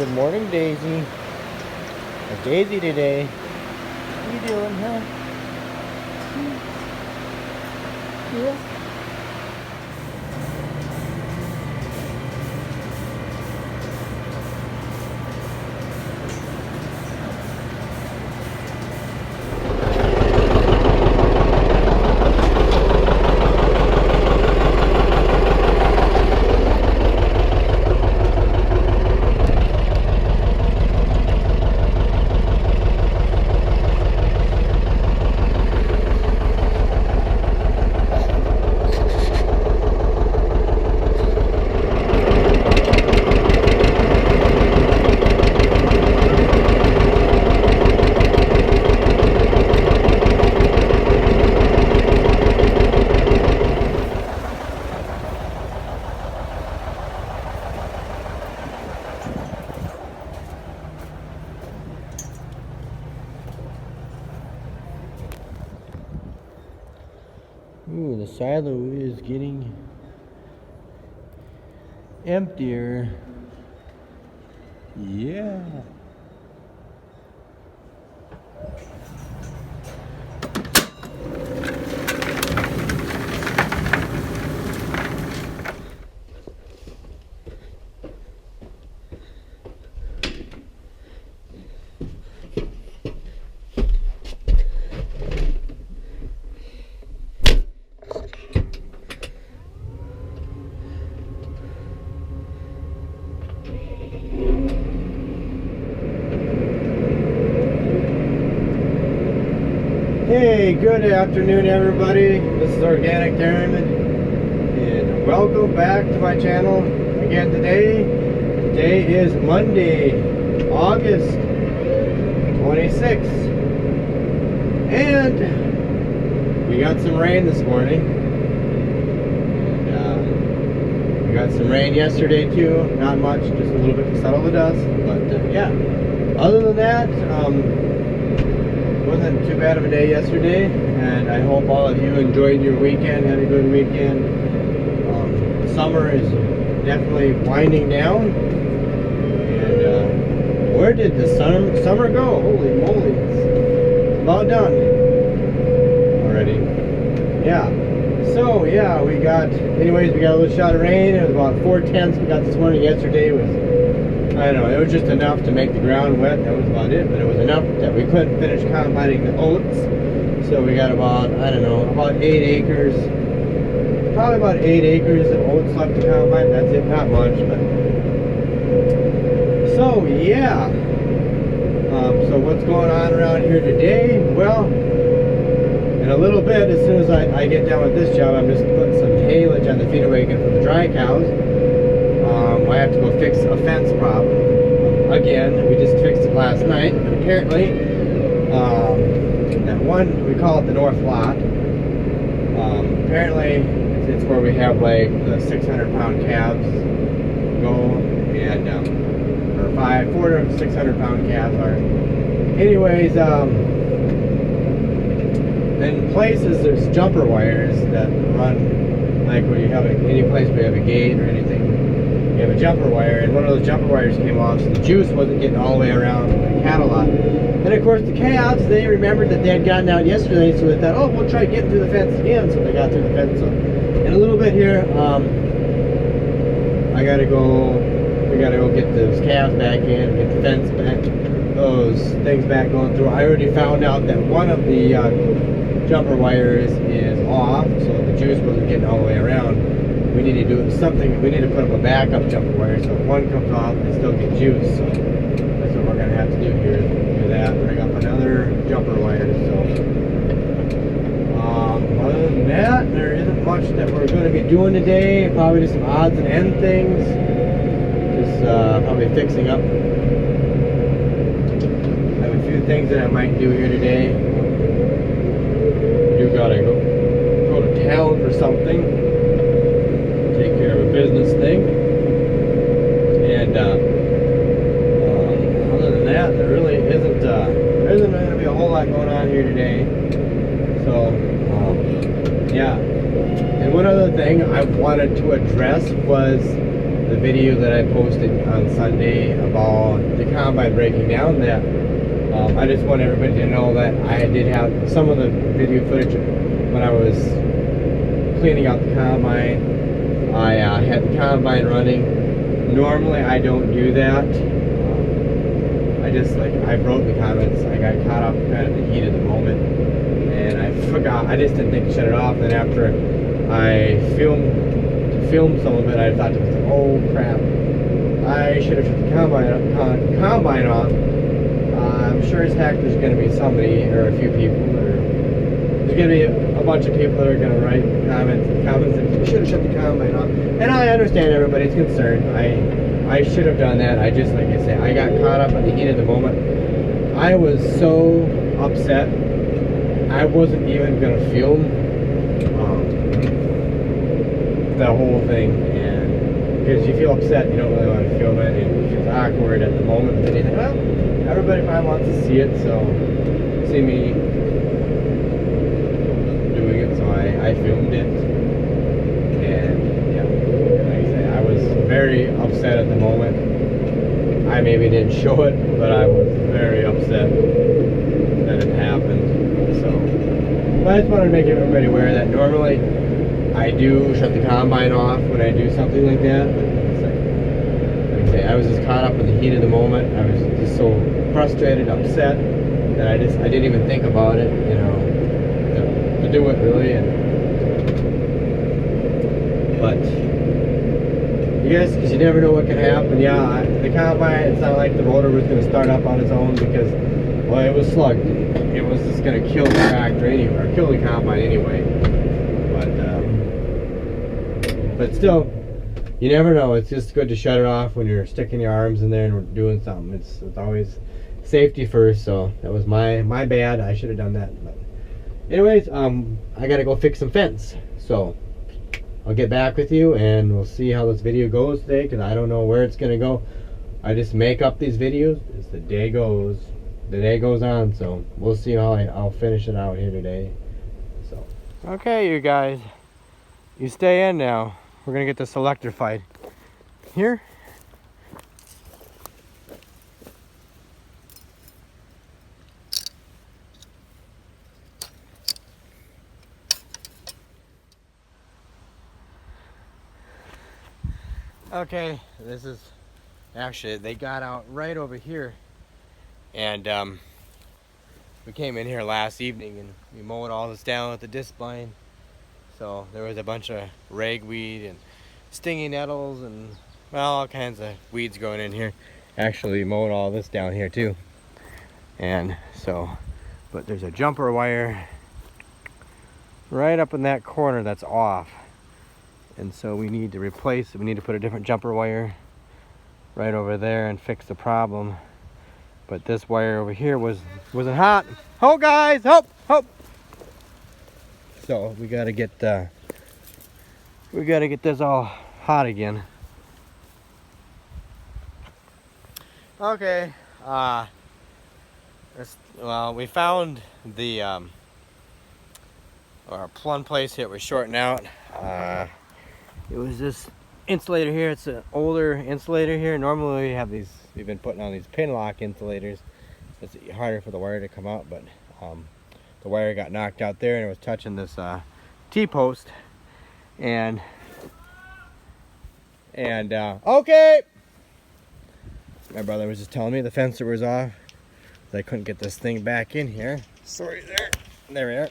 Good morning, Daisy. How's Daisy today? What are you doing, huh? Yeah. Ooh, the silo is getting emptier. Yeah. Hey, good afternoon, everybody. This is Organic Dairyman, and welcome back to my channel again today. Today is Monday, August 26th, and we got some rain this morning. And, we got some rain yesterday too. Not much, just a little bit to settle the dust. But yeah, other than that, wasn't too bad of a day yesterday, and I hope all of you enjoyed your weekend, had a good weekend. Summer is definitely winding down, and where did the summer go? Holy moly, it's about done already. Yeah, so yeah, we got a little shot of rain. It was about 4/10 we got this morning. Yesterday was, I don't know, it was just enough to make the ground wet. That was about it, but it was enough that we couldn't finish combining the oats. So we got about, I don't know, about 8 acres, probably about 8 acres of oats left to combine. That's it, not much, but so yeah. So what's going on around here today? Well, in a little bit, as soon as I get done with this job, I'm just putting some haylage on the feeder wagon for the dry cows. I have to go fix a fence problem again. We just fixed it last night, but apparently that one, we call it the north lot, apparently it's where we have like the 600-pound calves go, and or 4 to 600-pound calves are. Anyways, in places there's jumper wires that run, like where you have any place where you have a gate or anything. You have a jumper wire, and one of those jumper wires came off, so the juice wasn't getting all the way around the cattle lot. And of course the calves, they remembered that they had gotten out yesterday, so they thought, oh, we'll try getting through the fence again. So they got through the fence. So in a little bit here, we gotta go get those calves back in, get the fence back, those things back going through. I already found out that one of the jumper wires is off, so the juice wasn't getting all the way around. We need to do something. We need to put up a backup jumper wire, so if one comes off, they still get juice. So that's what we're gonna have to do here. Do that. Bring up another jumper wire. So other than that, there isn't much that we're going to be doing today. Probably just some odds and ends things. Just probably fixing up. I have a few things that I might do here today. You gotta go to town for something. Take care of a business thing, and other than that, there really isn't going to be a whole lot going on here today. So yeah. And one other thing I wanted to address was the video that I posted on Sunday about the combine breaking down, that I just want everybody to know that I did have some of the video footage when I was cleaning out the combine. I had the combine running. Normally I don't do that. I wrote in the comments, I got caught up kind of in the heat of the moment, and I forgot. I just didn't think to shut it off. And after I filmed some of it, I thought to myself, oh crap, I should have shut the combine off. I'm sure as heck there's going to be somebody, or a few people, or there's going to be a bunch of people that are going to write comments that you should have shut the combine off. And I understand everybody's concern. I should have done that. I just, like I said, I got caught up in the heat of the moment. I was so upset. I wasn't even going to film the whole thing, and because you feel upset, you don't really want to film it, and it feels awkward at the moment. But then you think, well, everybody probably wants to see it, so see me doing it, so I filmed it. And yeah, like I say, I was very upset at the moment. I maybe didn't show it, but I was very upset that it happened. So, but I just wanted to make everybody aware that normally I do shut the combine off when I do something like that. But it's like I say, I was just caught up in the heat of the moment. I was just so frustrated, upset, that I didn't even think about it, you know, to do it really. But you guys, because you never know what can happen. Yeah, the combine, it's not like the rotor was going to start up on its own, because, well, it was slugged. It was just going to kill the tractor anyway, or kill the combine anyway. But still, you never know. It's just good to shut it off when you're sticking your arms in there and doing something. It's always safety first. So that was my bad. I should have done that. But anyways, I gotta go fix some fence. So I'll get back with you and we'll see how this video goes today, because I don't know where it's gonna go. I just make up these videos as the day goes on. So we'll see how I'll finish it out here today. So okay, you guys, you stay in now. We're gonna get this electrified here. Okay, this is actually, they got out right over here, and we came in here last evening and we mowed all this down with the disc line. So there was a bunch of ragweed and stinging nettles and, well, all kinds of weeds going in here. Actually mowed all this down here too. And so, but there's a jumper wire right up in that corner that's off. And so we need to replace it. We need to put a different jumper wire right over there and fix the problem. But this wire over here wasn't hot. Oh guys, help! So we gotta get this all hot again. Okay, well, we found the our plumb place here was shorting out. It was this insulator here. It's an older insulator here. Normally we've been putting on these pin lock insulators. It's harder for the wire to come out, but the wire got knocked out there and it was touching this T-post, and okay, my brother was just telling me the fencer was off, so I couldn't get this thing back in here. Sorry, there we are.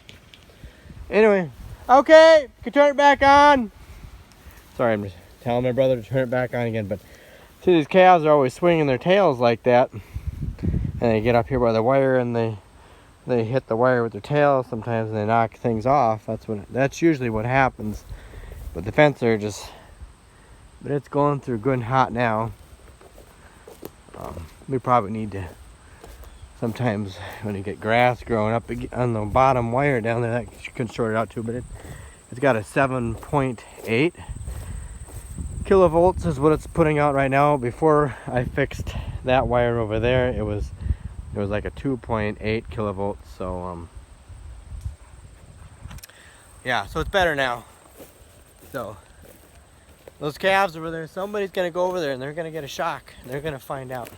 Anyway, okay, can turn it back on. Sorry, I'm just telling my brother to turn it back on again. But see, these calves are always swinging their tails like that, and they get up here by the wire and they hit the wire with their tail sometimes, and they knock things off. That's usually what happens. But the fencer but it's going through good and hot now. We probably need to, sometimes when you get grass growing up on the bottom wire down there, that can short it out too. But it's got a 7.8 kilovolts is what it's putting out right now. Before I fixed that wire over there, it was like a 2.8 kilovolts. So yeah, so it's better now. So Those calves over there, somebody's gonna go over there and they're gonna get a shock. They're gonna find out.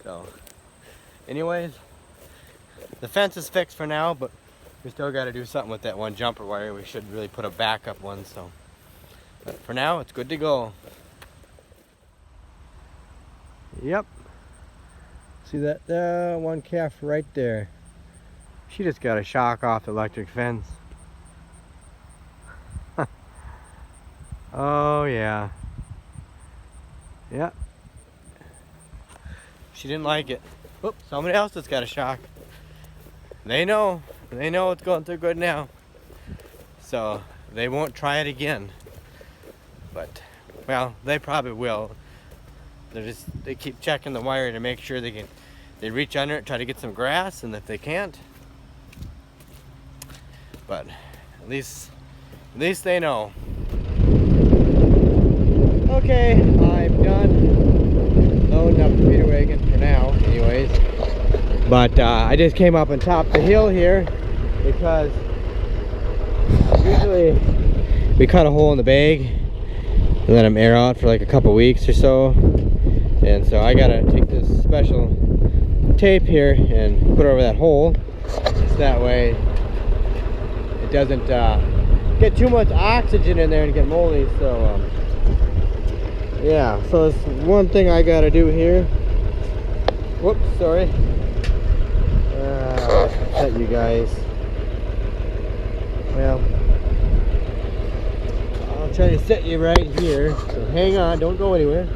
So, anyways, the fence is fixed for now, but we still gotta do something with that one jumper wire. We should really put a backup one, so. But for now, it's good to go. Yep. See that one calf right there? She just got a shock off the electric fence. Oh yeah. Yeah. She didn't like it. Oop, somebody else that's got a shock. They know it's going through good now. So they won't try it again. But, well, they probably will. They keep checking the wire to make sure they reach under it, try to get some grass, and if they can't, but at least they know. Okay, I'm done loading up the feeder wagon for now, anyways. But I just came up on top of the hill here because usually we cut a hole in the bag and let them air out for like a couple weeks or so. And so I gotta take this special tape here and put it over that hole, so that way it doesn't get too much oxygen in there and get moldy. So yeah, so it's one thing I gotta do here. Whoops, sorry. Upset you guys. Well, I'll try to set you right here, so hang on, don't go anywhere.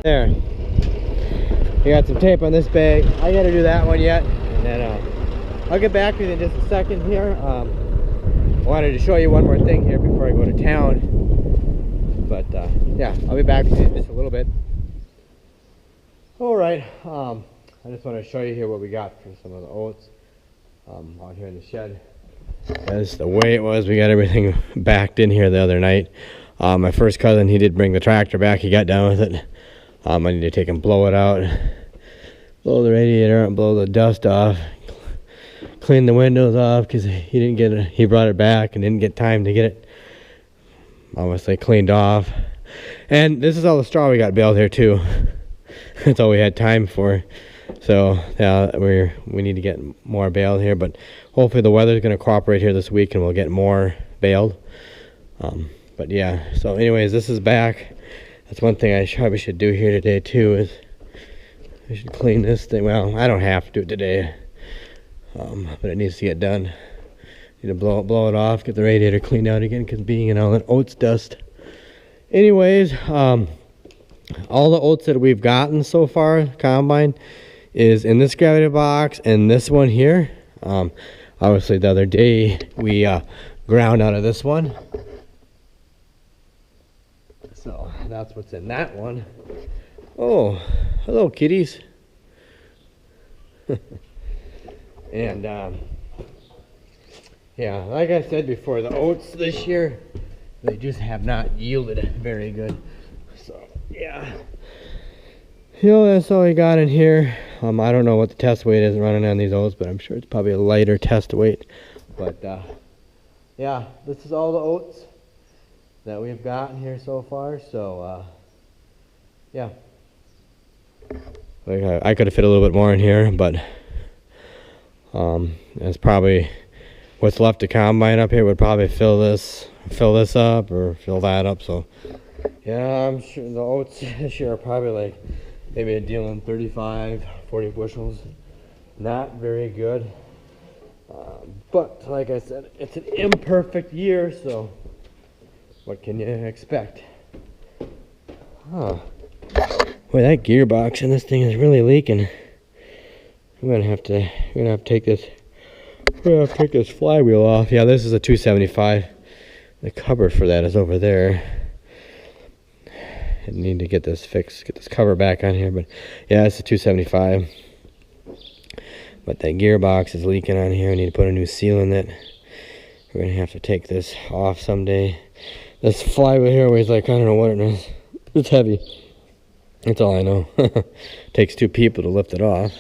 There. You got some tape on this bag. I gotta do that one yet, and then I'll get back to you in just a second here. I wanted to show you one more thing here before I go to town. But yeah, I'll be back to you in just a little bit. Alright, I just want to show you here what we got for some of the oats out here in the shed. That's the way it was. We got everything backed in here the other night. My first cousin, he did bring the tractor back. He got done with it. I need to take and blow it out, blow the radiator out and blow the dust off, clean the windows off, because he didn't get it. He brought it back and didn't get time to get it obviously cleaned off. And this is all the straw we got baled here too. That's all we had time for. So yeah, we need to get more baled here, but hopefully the weather's going to cooperate here this week and we'll get more baled. But yeah, so anyways, this is back. That's one thing I probably should do here today too, is I should clean this thing. Well, I don't have to do it today, but it needs to get done. Need to blow it off, get the radiator cleaned out again, because being in all that oats dust. Anyways, all the oats that we've gotten so far, combine, is in this gravity box and this one here. Obviously the other day we ground out of this one. So that's what's in that one. Oh, hello kitties. And yeah, like I said before, the oats this year, they just have not yielded very good. So yeah, that's all we got in here. I don't know what the test weight is running on these oats, but I'm sure it's probably a lighter test weight. But yeah, this is all the oats that we've gotten here so far. So yeah, I could have fit a little bit more in here, but that's probably what's left to combine up here. Would probably fill this up or fill that up. So yeah, I'm sure the oats this year are probably like maybe a deal in 35, 40 bushels. Not very good, but like I said, it's an imperfect year, so what can you expect? Huh. Boy, that gearbox in this thing is really leaking. We're gonna have to take this flywheel off. Yeah, this is a 275. The cover for that is over there. I need to get this fixed, get this cover back on here, but yeah, it's a 275. But that gearbox is leaking on here. I need to put a new seal in it. We're gonna have to take this off someday. This flywheel here weighs like, I don't know what it is. It's heavy. That's all I know. Takes 2 people to lift it off.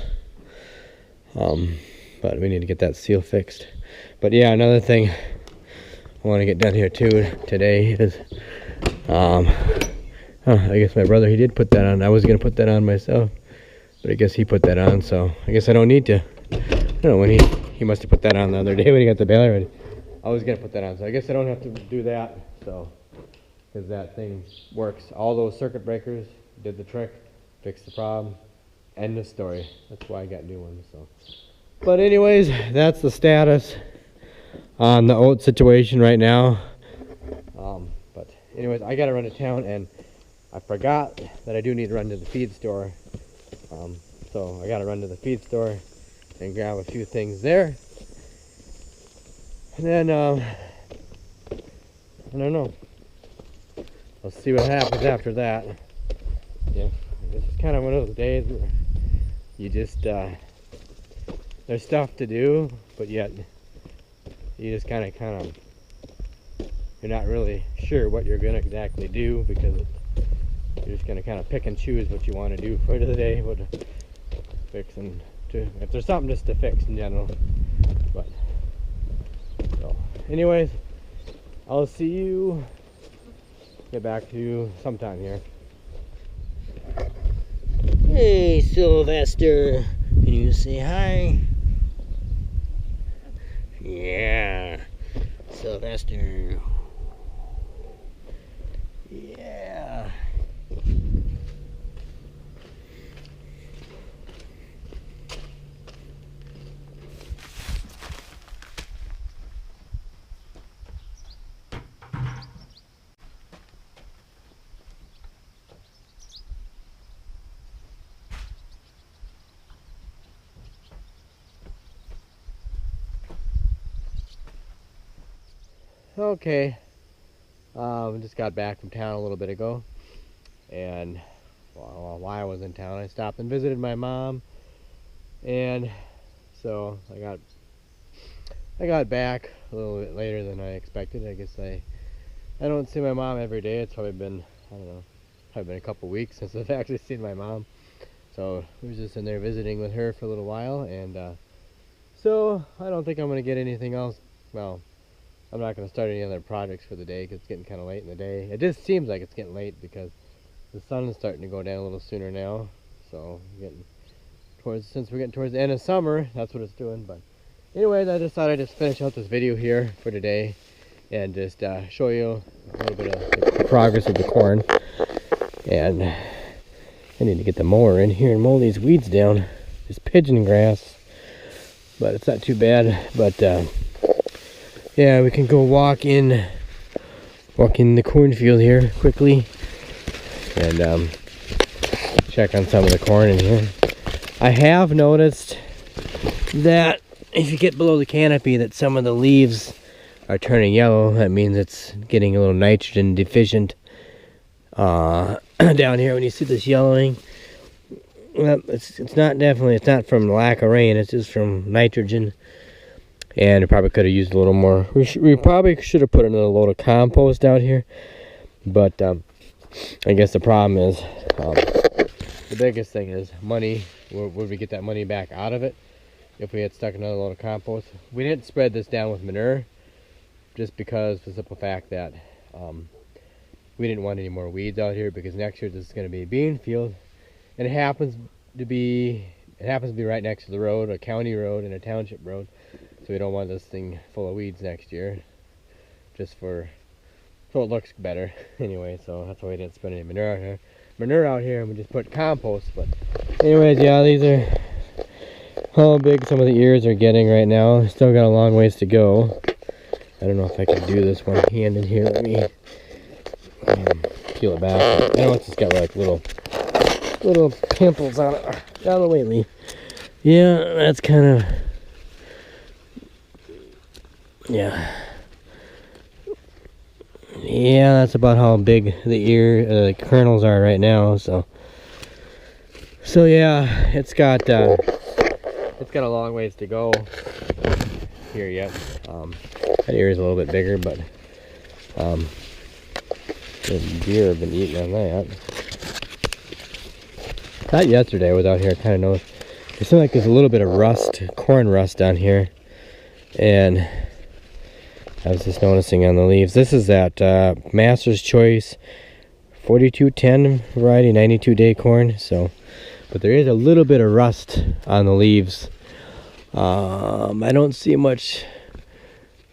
But we need to get that seal fixed. But yeah, another thing I want to get done here too today is, I guess my brother, he did put that on. I was gonna put that on myself, but I guess he put that on, so I guess I don't need to. I don't know, when he must have put that on the other day when he got the baler ready. I was gonna put that on, so I guess I don't have to do that. So, because that thing works. All those circuit breakers did the trick, fixed the problem, end of story. That's why I got new ones. So, but anyways, that's the status on the oat situation right now. But anyways, I gotta run to town, and I forgot that I do need to run to the feed store. So I gotta run to the feed store and grab a few things there. And then, I don't know. We'll see what happens after that. Yeah, this is kind of one of those days where you just, there's stuff to do, but yet you just kind of, you're not really sure what you're gonna exactly do, because you're just gonna kind of pick and choose what you want to do for the day, what to fix, and if there's something just to fix in general. But so, anyways, I'll see you. Get back to you sometime here. Hey, Sylvester, can you say hi? Yeah, Sylvester. Yeah. Okay, we just got back from town a little bit ago, and while I was in town, I stopped and visited my mom, and so I got back a little bit later than I expected. I guess I don't see my mom every day. It's probably been, I don't know, probably been a couple weeks since I've actually seen my mom. So we were just in there visiting with her for a little while, and so I don't think I'm gonna get anything else. Well, I'm not going to start any other projects for the day because it's getting kind of late in the day. It just seems like it's getting late because the sun is starting to go down a little sooner now. So since we're getting towards the end of summer, that's what it's doing. But anyways, I just thought I'd just finish out this video here for today and just show you a little bit of the progress of the corn. And I need to get the mower in here and mow these weeds down. Just pigeon grass, but it's not too bad. But yeah, we can go walk in the cornfield here quickly and check on some of the corn in here. I have noticed that if you get below the canopy that some of the leaves are turning yellow. That means it's getting a little nitrogen deficient down here. When you see this yellowing, well, it's not from lack of rain, it's just from nitrogen. And it probably could have used a little more. We probably should have put another load of compost out here. But I guess the problem is, the biggest thing is money. Would we get that money back out of it if we had stuck another load of compost? We didn't spread this down with manure, just because the simple fact that we didn't want any more weeds out here, because next year this is going to be a bean field, and it happens to be right next to the road, a county road and a township road. So we don't want this thing full of weeds next year, just so it looks better. Anyway, so that's why we didn't spend any manure out here. And we just put compost. But anyways, yeah, these are how big some of the ears are getting right now. Still got a long ways to go. I don't know if I can do this one hand in here. Let me peel it back. I know it's just got like little pimples on it. Out of the way, Lee. Yeah, that's kind of. Yeah, that's about how big the kernels are right now. So yeah, it's got it's got a long ways to go here yet. That area is a little bit bigger, but the deer have been eating on that. Not yesterday I was out here, I kind of noticed. It seems like there's a little bit of rust, corn rust down here. And I was just noticing on the leaves. This is that Master's Choice 4210 variety, 92-day corn. So, but there is a little bit of rust on the leaves. I don't see much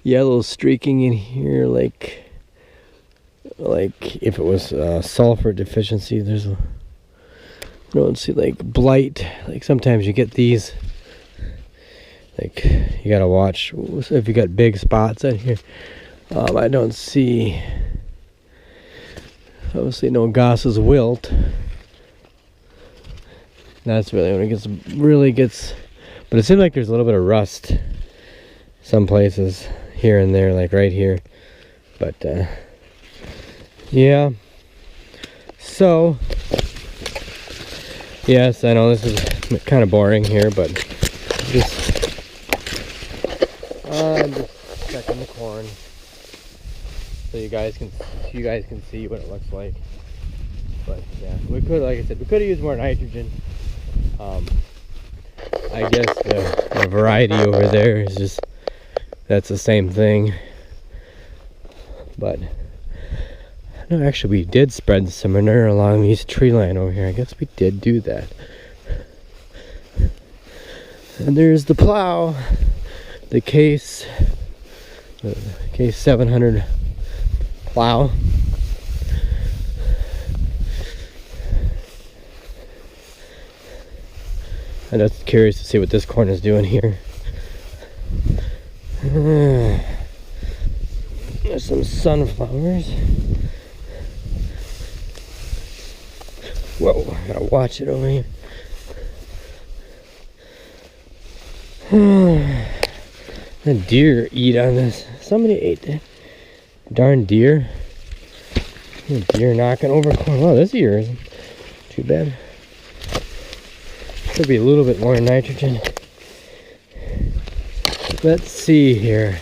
yellow streaking in here like if it was sulfur deficiency. I don't see like blight. Like sometimes you get these, like you gotta watch if you got big spots on here. I don't see, obviously no Goss's wilt. That's really when it really gets, but it seems like there's a little bit of rust some places here and there, like right here. But yeah, so yes, I know this is kind of boring here, but just I'm just checking the corn so you guys can see what it looks like. But yeah, we could, like I said, we could have used more nitrogen. I guess the variety over there is just, that's the same thing. But no, actually we did spread some manure along these tree line over here. I guess we did do that. And there's the plow, the case 700 plow. I'm just curious to see what this corn is doing here. There's some sunflowers. Whoa, I gotta watch it over here. The deer eat on this. Somebody ate that darn deer. Deer knocking over corn. Wow, this ear isn't too bad. Could be a little bit more nitrogen. Let's see here.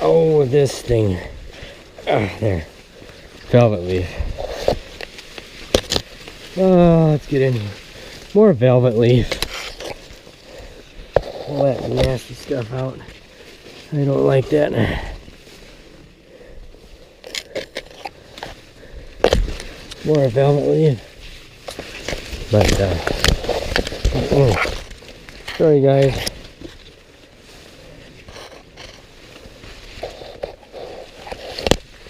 Oh, this thing. Ah, there. Velvet leaf. Oh, let's get in here. More velvet leaf. All that nasty stuff out. I don't like that. More velvet leaf. But, sorry guys.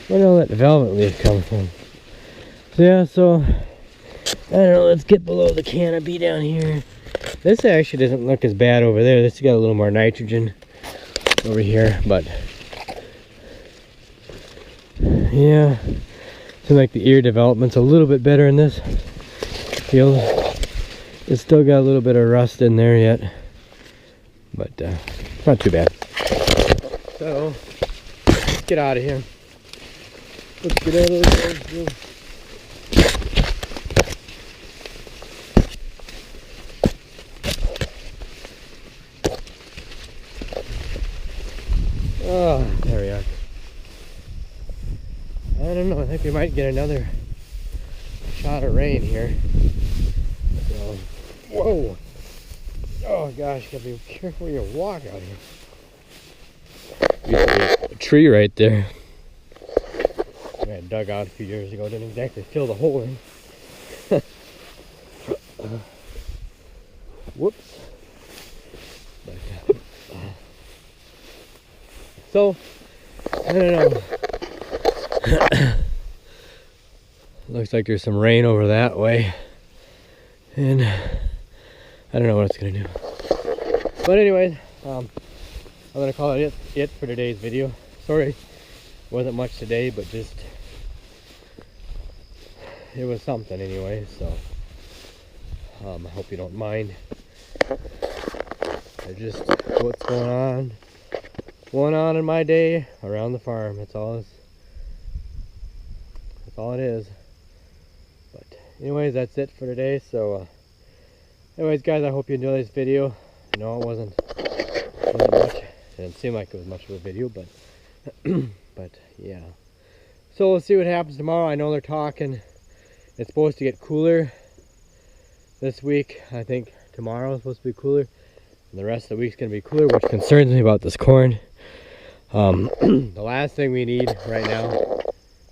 Where did all that velvet leaf come from? So yeah, so I don't know, let's get below the canopy down here. This actually doesn't look as bad over there. This has got a little more nitrogen over here, but yeah, seems like the ear development's a little bit better in this field. It's still got a little bit of rust in there yet, but not too bad. So let's get out of here. Let's get out of here. Oh, there we are. I don't know, I think we might get another shot of rain here. So, whoa! Oh gosh, gotta be careful where you walk out here. Used to be a tree right there. I dug out a few years ago, didn't exactly fill the hole in. Whoops. But, so, I don't know. Looks like there's some rain over that way. And I don't know what it's gonna do. But anyways, I'm gonna call it for today's video. Sorry, wasn't much today, but just it was something anyway. So I hope you don't mind. Just what's going on in my day around the farm. That's all it is. But anyways, that's it for today. So Anyways, guys, I hope you enjoyed this video. I know it wasn't much. It didn't seem like it was much of a video, but but yeah. So we'll see what happens tomorrow. I know they're talking. It's supposed to get cooler this week. I think tomorrow is supposed to be cooler, and the rest of the week's gonna be cooler, which concerns me about this corn. The last thing we need right now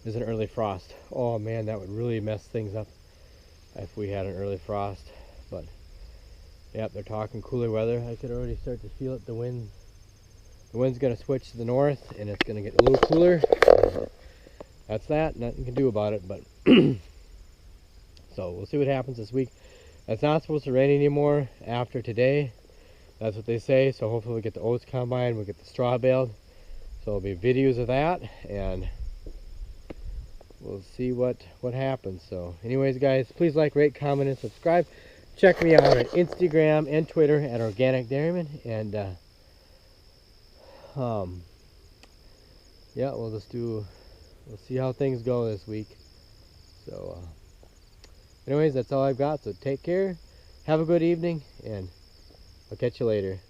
is an early frost. Oh man, that would really mess things up if we had an early frost. But yep, they're talking cooler weather. I could already start to feel it. The wind's gonna switch to the north, and it's gonna get a little cooler. That's that. Nothing you can do about it. But so we'll see what happens this week. It's not supposed to rain anymore after today. That's what they say. So hopefully we get the oats combine, we'll get the straw baled. So there'll be videos of that, and we'll see what happens. So anyways, guys, please like, rate, comment, and subscribe. Check me out on Instagram and Twitter at Organic Dairyman, and yeah, we'll see how things go this week. So anyways, that's all I've got. So take care, have a good evening, and I'll catch you later.